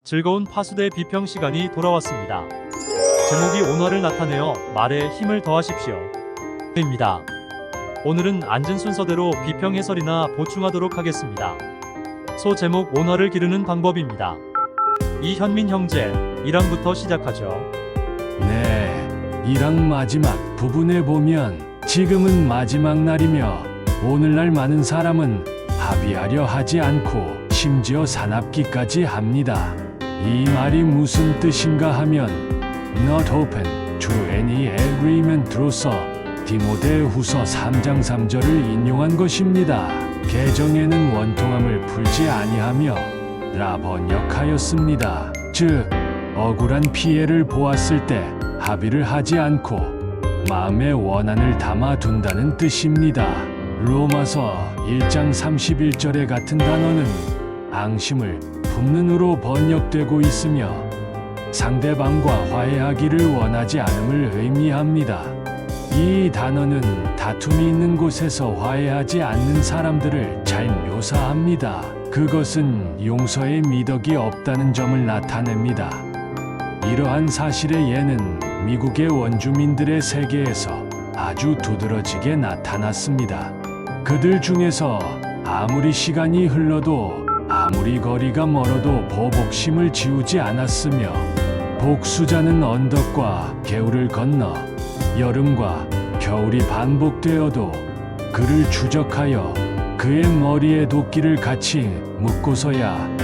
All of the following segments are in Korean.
즐거운 파수대 비평 시간이 돌아왔습니다. 제목이 온화를 나타내어 말에 힘을 더하십시오. 입니다. 오늘은 앉은 순서대로 비평 해설이나 보충하도록 하겠습니다. 소 제목 온화를 기르는 방법입니다. 이현민 형제, 1항부터 시작하죠. 네, 1항 마지막 부분에 보면 지금은 마지막 날이며 오늘날 많은 사람은 합의하려 하지 않고 심지어 산업기까지 합니다. 이 말이 무슨 뜻인가 하면 Not open to any agreement로서 디모데후서 3장 3절을 인용한 것입니다. 개정에는 원통함을 풀지 아니하며 라 번역하였습니다. 즉 억울한 피해를 보았을 때 합의를 하지 않고 마음의 원한을 담아둔다는 뜻입니다. 로마서 1장 31절에 같은 단어는 앙심을 품는으로 번역되고 있으며 상대방과 화해하기를 원하지 않음을 의미합니다. 이 단어는 다툼이 있는 곳에서 화해하지 않는 사람들을 잘 묘사합니다. 그것은 용서의 미덕이 없다는 점을 나타냅니다. 이러한 사실의 예는 미국의 원주민들의 세계에서 아주 두드러지게 나타났습니다. 그들 중에서 아무리 시간이 흘러도 아무리 거리가 멀어도 보복심을 지우지 않았으며 복수자는 언덕과 개울을 건너 여름과 겨울이 반복되어도 그를 추적하여 그의 머리에 도끼를 같이 묶고서야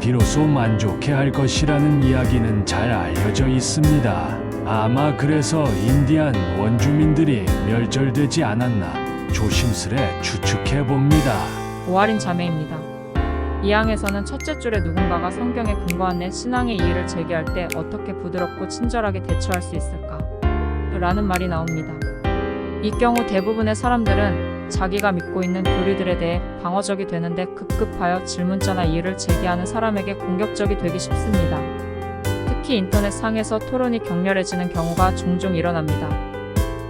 비로소 만족해 할 것이라는 이야기는 잘 알려져 있습니다. 아마 그래서 인디안 원주민들이 멸절되지 않았나 조심스레 추측해 봅니다. 오할인 자매입니다. 이 항에서는 첫째 줄에 누군가가 성경에 근거한 내 신앙의 이의를 제기할 때 어떻게 부드럽고 친절하게 대처할 수 있을까? 라는 말이 나옵니다. 이 경우 대부분의 사람들은 자기가 믿고 있는 교리들에 대해 방어적이 되는데 급급하여 질문자나 이의를 제기하는 사람에게 공격적이 되기 쉽습니다. 특히 인터넷 상에서 토론이 격렬해지는 경우가 종종 일어납니다.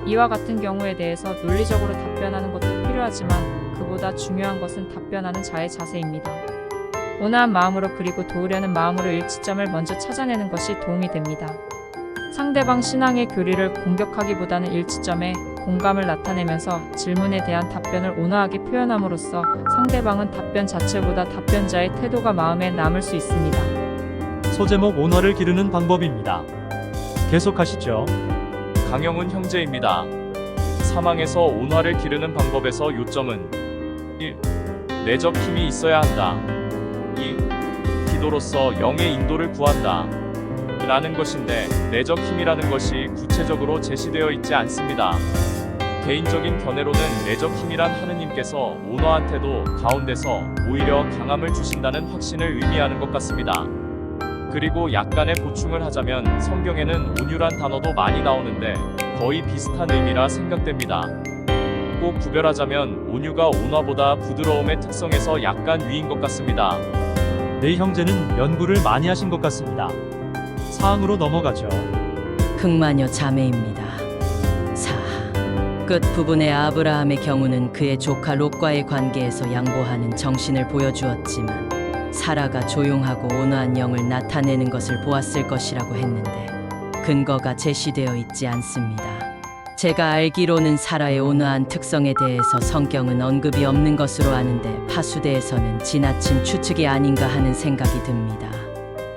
이와 같은 경우에 대해서 논리적으로 답변하는 것도 필요하지만 그보다 중요한 것은 답변하는 자의 자세입니다. 온화한 마음으로 그리고 도우려는 마음으로 일치점을 먼저 찾아내는 것이 도움이 됩니다. 상대방 신앙의 교리를 공격하기보다는 일치점에 공감을 나타내면서 질문에 대한 답변을 온화하게 표현함으로써 상대방은 답변 자체보다 답변자의 태도가 마음에 남을 수 있습니다. 소제목 온화를 기르는 방법입니다. 계속하시죠. 강영훈 형제입니다. 사망에서 온화를 기르는 방법에서 요점은 1. 내적 힘이 있어야 한다. 2. 기도로서 영의 인도를 구한다. 라는 것인데 내적 힘이라는 것이 구체적으로 제시되어 있지 않습니다. 개인적인 견해로는 내적 힘이란 하느님께서 온화한 태도 가운데서 오히려 강함을 주신다는 확신을 의미하는 것 같습니다. 그리고 약간의 보충을 하자면 성경에는 온유란 단어도 많이 나오는데 거의 비슷한 의미라 생각됩니다. 꼭 구별하자면 온유가 온화보다 부드러움의 특성에서 약간 위인 것 같습니다. 네 형제는 연구를 많이 하신 것 같습니다. 사항으로 넘어가죠. 흑마녀 자매입니다. 4. 끝 부분의 아브라함의 경우는 그의 조카 롯과의 관계에서 양보하는 정신을 보여주었지만 사라가 조용하고 온화한 영을 나타내는 것을 보았을 것이라고 했는데 근거가 제시되어 있지 않습니다. 제가 알기로는 사라의 온화한 특성에 대해서 성경은 언급이 없는 것으로 아는데 파수대에서는 지나친 추측이 아닌가 하는 생각이 듭니다.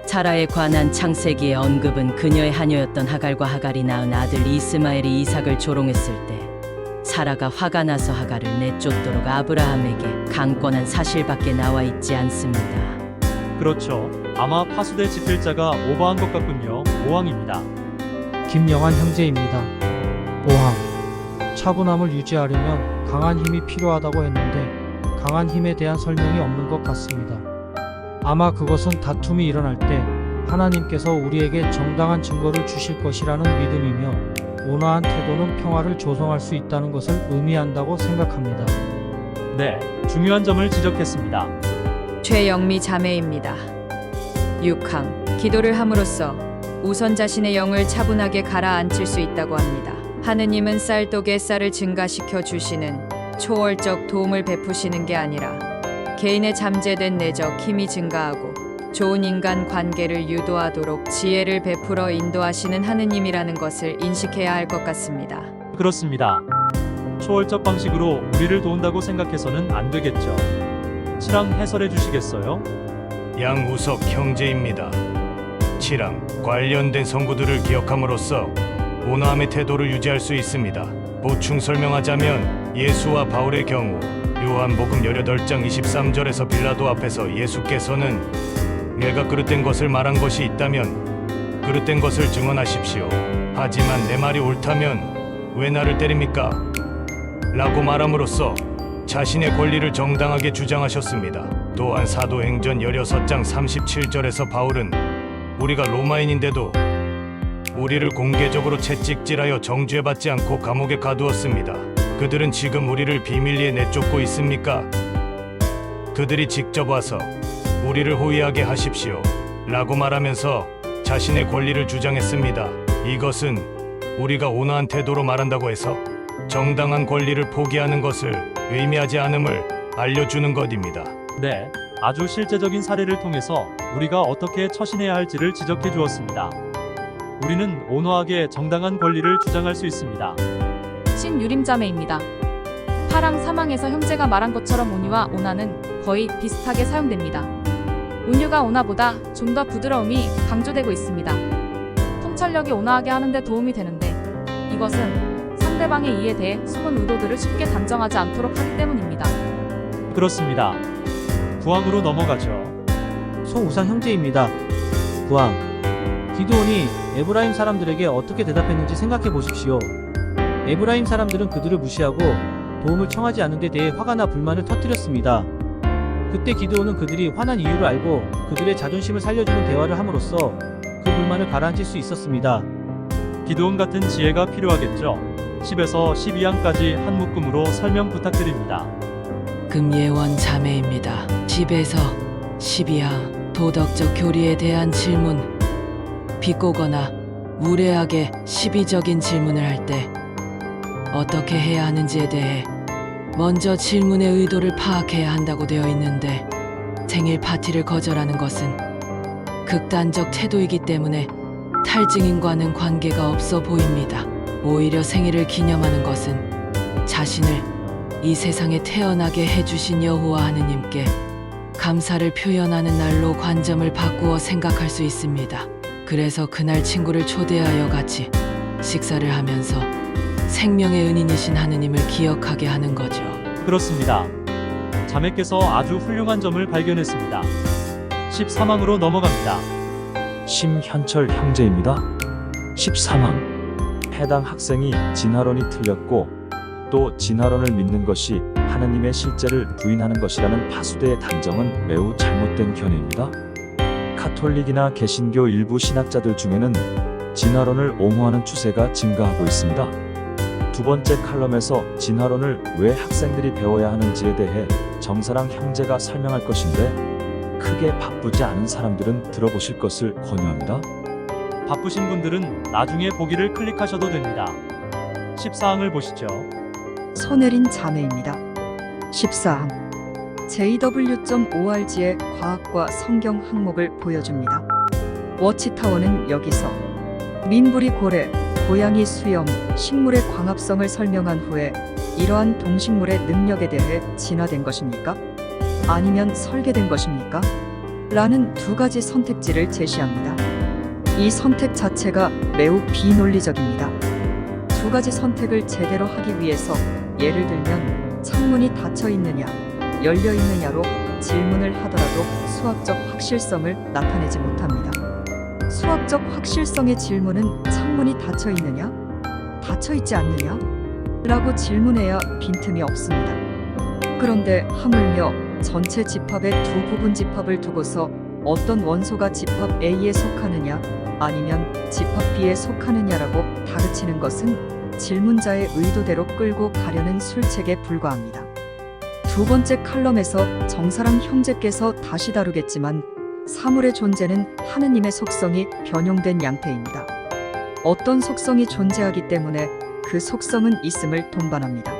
사라에 관한 창세기의 언급은 그녀의 하녀였던 하갈과 하갈이 낳은 아들 이스마엘이 이삭을 조롱했을 때 사라가 화가 나서 하갈을 내쫓도록 아브라함에게 강권한 사실밖에 나와 있지 않습니다. 그렇죠. 아마 파수대 집필자가 오버한 것 같군요. 5항입니다. 김영환 형제입니다. 5항. 차분함을 유지하려면 강한 힘이 필요하다고 했는데 강한 힘에 대한 설명이 없는 것 같습니다. 아마 그것은 다툼이 일어날 때 하나님께서 우리에게 정당한 증거를 주실 것이라는 믿음이며 온화한 태도는 평화를 조성할 수 있다는 것을 의미한다고 생각합니다. 네, 중요한 점을 지적했습니다. 최영미 자매입니다. 6항. 기도를 함으로써 우선 자신의 영을 차분하게 가라앉힐 수 있다고 합니다. 하느님은 쌀독에 쌀을 증가시켜 주시는 초월적 도움을 베푸시는 게 아니라 개인의 잠재된 내적 힘이 증가하고 좋은 인간 관계를 유도하도록 지혜를 베풀어 인도하시는 하느님이라는 것을 인식해야 할 것 같습니다. 그렇습니다. 초월적 방식으로 우리를 도운다고 생각해서는 안 되겠죠. 치랑 해설해 주시겠어요? 양우석 형제입니다. 치랑 관련된 성구들을 기억함으로써 온화함의 태도를 유지할 수 있습니다. 보충 설명하자면 예수와 바울의 경우 요한복음 18장 23절에서 빌라도 앞에서 예수께서는 내가 그릇된 것을 말한 것이 있다면 그릇된 것을 증언하십시오. 하지만 내 말이 옳다면 왜 나를 때립니까? 라고 말함으로써 자신의 권리를 정당하게 주장하셨습니다. 또한 사도행전 16장 37절에서 바울은 우리가 로마인인데도 우리를 공개적으로 채찍질하여 정죄받지 않고 감옥에 가두었습니다. 그들은 지금 우리를 비밀리에 내쫓고 있습니까? 그들이 직접 와서 우리를 호위하게 하십시오. 라고 말하면서 자신의 권리를 주장했습니다. 이것은 우리가 온화한 태도로 말한다고 해서 정당한 권리를 포기하는 것을 의미하지 않음을 알려주는 것입니다. 네, 아주 실제적인 사례를 통해서 우리가 어떻게 처신해야 할지를 지적해 주었습니다. 우리는 온화하게 정당한 권리를 주장할 수 있습니다. 신유림자매입니다. 파랑 사망에서 형제가 말한 것처럼 온유와 온화는 거의 비슷하게 사용됩니다. 온유가 온화보다 좀 더 부드러움이 강조되고 있습니다. 통찰력이 온화하게 하는데 도움이 되는데 이것은 상대방의 이에 대해 숨은 의도들을 쉽게 단정하지 않도록 하기 때문입니다. 그렇습니다. 부항으로 넘어가죠. 송우상 형제입니다. 부항. 기드온이 에브라임 사람들에게 어떻게 대답했는지 생각해 보십시오. 에브라임 사람들은 그들을 무시하고 도움을 청하지 않은 데 대해 화가 나 불만을 터뜨렸습니다. 그때 기드온은 그들이 화난 이유를 알고 그들의 자존심을 살려주는 대화를 함으로써 그 불만을 가라앉힐 수 있었습니다. 기드온 같은 지혜가 필요하겠죠. 10에서 12항까지 한 묶음으로 설명 부탁드립니다. 금예원 자매입니다. 10에서 12항 도덕적 교리에 대한 질문. 비꼬거나 무례하게 시비적인 질문을 할 때 어떻게 해야 하는지에 대해 먼저 질문의 의도를 파악해야 한다고 되어 있는데 생일 파티를 거절하는 것은 극단적 태도이기 때문에 탈증인과는 관계가 없어 보입니다. 오히려 생일을 기념하는 것은 자신을 이 세상에 태어나게 해주신 여호와 하느님께 감사를 표현하는 날로 관점을 바꾸어 생각할 수 있습니다. 그래서 그날 친구를 초대하여 같이 식사를 하면서 생명의 은인이신 하느님을 기억하게 하는 거죠. 그렇습니다. 자매께서 아주 훌륭한 점을 발견했습니다. 13항으로 넘어갑니다. 심현철 형제입니다. 13항. 해당 학생이 진화론이 틀렸고 또 진화론을 믿는 것이 하느님의 실제를 부인하는 것이라는 파수대의 단정은 매우 잘못된 견해입니다. 카톨릭이나 개신교 일부 신학자들 중에는 진화론을 옹호하는 추세가 증가하고 있습니다. 두 번째 칼럼에서 진화론을 왜 학생들이 배워야 하는지에 대해 정사랑 형제가 설명할 것인데 크게 바쁘지 않은 사람들은 들어보실 것을 권유합니다. 바쁘신 분들은 나중에 보기를 클릭하셔도 됩니다. 14항을 보시죠. 손혜린 자매입니다. 14항 JW.org의 과학과 성경 항목을 보여줍니다. 워치타워는 여기서 민부리 고래, 고양이 수염, 식물의 광합성을 설명한 후에 이러한 동식물의 능력에 대해 진화된 것입니까? 아니면 설계된 것입니까? 라는 두 가지 선택지를 제시합니다. 이 선택 자체가 매우 비논리적입니다. 두 가지 선택을 제대로 하기 위해서 예를 들면 창문이 닫혀 있느냐, 열려 있느냐로 질문을 하더라도 수학적 확실성을 나타내지 못합니다. 수학적 확실성의 질문은 창문이 닫혀 있느냐, 닫혀 있지 않느냐? 라고 질문해야 빈틈이 없습니다. 그런데 하물며 전체 집합의 두 부분 집합을 두고서 어떤 원소가 집합 A에 속하느냐 아니면 집합 B에 속하느냐라고 다그치는 것은 질문자의 의도대로 끌고 가려는 술책에 불과합니다. 두 번째 칼럼에서 정사랑 형제께서 다시 다루겠지만 사물의 존재는 하느님의 속성이 변용된 양태입니다. 어떤 속성이 존재하기 때문에 그 속성은 있음을 동반합니다.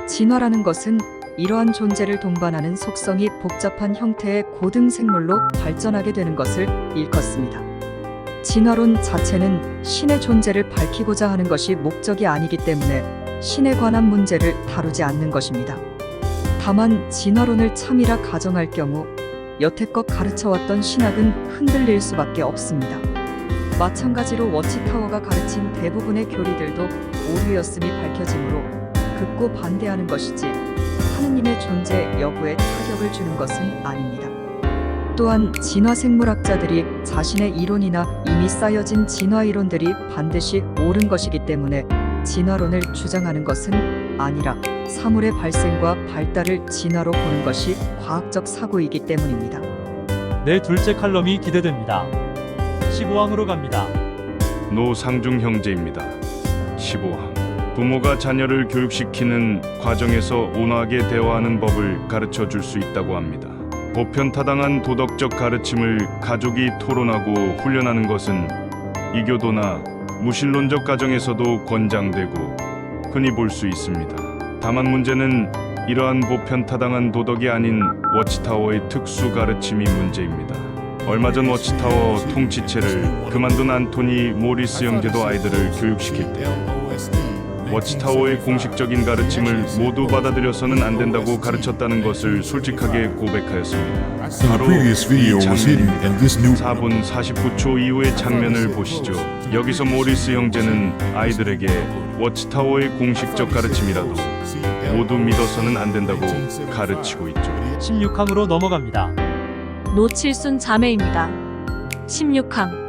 진화라는 것은 이러한 존재를 동반하는 속성이 복잡한 형태의 고등 생물로 발전하게 되는 것을 일컫습니다. 진화론 자체는 신의 존재를 밝히고자 하는 것이 목적이 아니기 때문에 신에 관한 문제를 다루지 않는 것입니다. 다만 진화론을 참이라 가정할 경우 여태껏 가르쳐왔던 신학은 흔들릴 수밖에 없습니다. 마찬가지로 워치타워가 가르친 대부분의 교리들도 오류였음이 밝혀지므로 극구 반대하는 것이지 하느님의 존재 여부에 타격을 주는 것은 아닙니다. 또한 진화생물학자들이 자신의 이론이나 이미 쌓여진 진화이론들이 반드시 옳은 것이기 때문에 진화론을 주장하는 것은 아니라 사물의 발생과 발달을 진화로 보는 것이 과학적 사고이기 때문입니다. 내 둘째 칼럼이 기대됩니다. 15항으로 갑니다. 노상중 형제입니다. 15항. 부모가 자녀를 교육시키는 과정에서 온화하게 대화하는 법을 가르쳐 줄 수 있다고 합니다. 보편타당한 도덕적 가르침을 가족이 토론하고 훈련하는 것은 이교도나 무신론적 가정에서도 권장되고 흔히 볼 수 있습니다. 다만 문제는 이러한 보편타당한 도덕이 아닌 워치타워의 특수 가르침이 문제입니다. 얼마 전 워치타워 통치체를 그만둔 안토니 모리스 형제도 아이들을 교육시킬 때 워치타워의 공식적인 가르침을 모두 받아들여서는 안 된다고 가르쳤다는 것을 솔직하게 고백하였습니다. 바로 이 장면입니다. 4분 49초 이후의 장면을 보시죠. 여기서 모리스 형제는 아이들에게 워치타워의 공식적 가르침이라도 모두 믿어서는 안 된다고 가르치고 있죠. 16항으로 넘어갑니다. 노칠순 자매입니다. 16항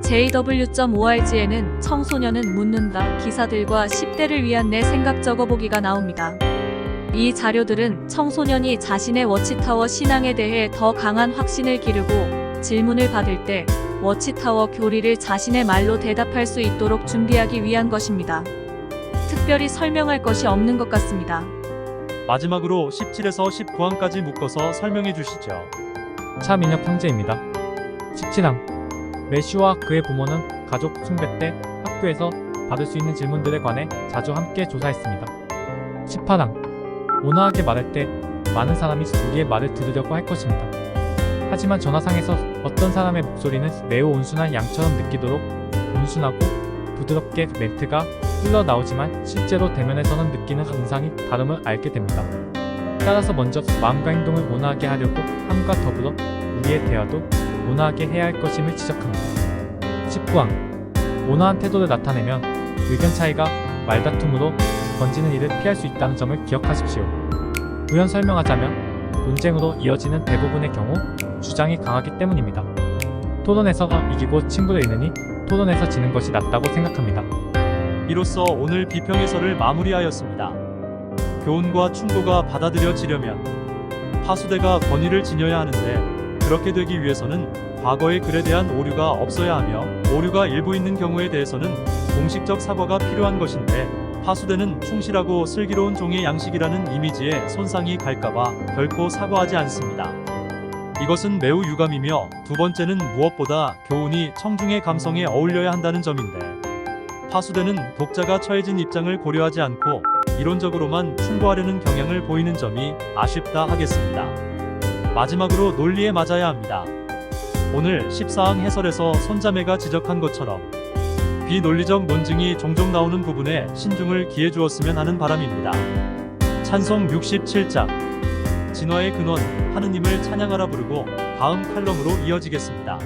JW.org에는 청소년은 묻는다 기사들과 10대를 위한 내 생각 적어보기가 나옵니다. 이 자료들은 청소년이 자신의 워치타워 신앙에 대해 더 강한 확신을 기르고 질문을 받을 때 워치타워 교리를 자신의 말로 대답할 수 있도록 준비하기 위한 것입니다. 특별히 설명할 것이 없는 것 같습니다. 마지막으로 17에서 19항까지 묶어서 설명해 주시죠. 차민혁 형제입니다. 17항 메시와 그의 부모는 가족 숭배 때 학교에서 받을 수 있는 질문들에 관해 자주 함께 조사했습니다. 18항 온화하게 말할 때 많은 사람이 우리의 말을 들으려고 할 것입니다. 하지만 전화상에서 어떤 사람의 목소리는 매우 온순한 양처럼 느끼도록 온순하고 부드럽게 멘트가 흘러나오지만 실제로 대면에서는 느끼는 인상이 다름을 알게 됩니다. 따라서 먼저 마음과 행동을 온화하게 하려고 함과 더불어 우리의 대화도 온화하게 해야 할 것임을 지적합니다. 19항 온화한 태도를 나타내면 의견 차이가 말다툼으로 번지는 일을 피할 수 있다는 점을 기억하십시오. 부연 설명하자면 논쟁으로 이어지는 대부분의 경우 주장이 강하기 때문입니다. 토론에서 이기고 친구를 잃으니 토론에서 지는 것이 낫다고 생각합니다. 이로써 오늘 비평 해설을 마무리하였습니다. 교훈과 충고가 받아들여지려면 파수대가 권위를 지녀야 하는데 그렇게 되기 위해서는 과거의 글에 대한 오류가 없어야 하며 오류가 일부 있는 경우에 대해서는 공식적 사과가 필요한 것인데 파수대는 충실하고 슬기로운 종의 양식이라는 이미지에 손상이 갈까봐 결코 사과하지 않습니다. 이것은 매우 유감이며 두 번째는 무엇보다 교훈이 청중의 감성에 어울려야 한다는 점인데 파수대는 독자가 처해진 입장을 고려하지 않고 이론적으로만 충고하려는 경향을 보이는 점이 아쉽다 하겠습니다. 마지막으로 논리에 맞아야 합니다. 오늘 14항 해설에서 손자매가 지적한 것처럼 비논리적 논증이 종종 나오는 부분에 신중을 기해 주었으면 하는 바람입니다. 찬송 67장 진화의 근원 하느님을 찬양하라 부르고 다음 칼럼으로 이어지겠습니다.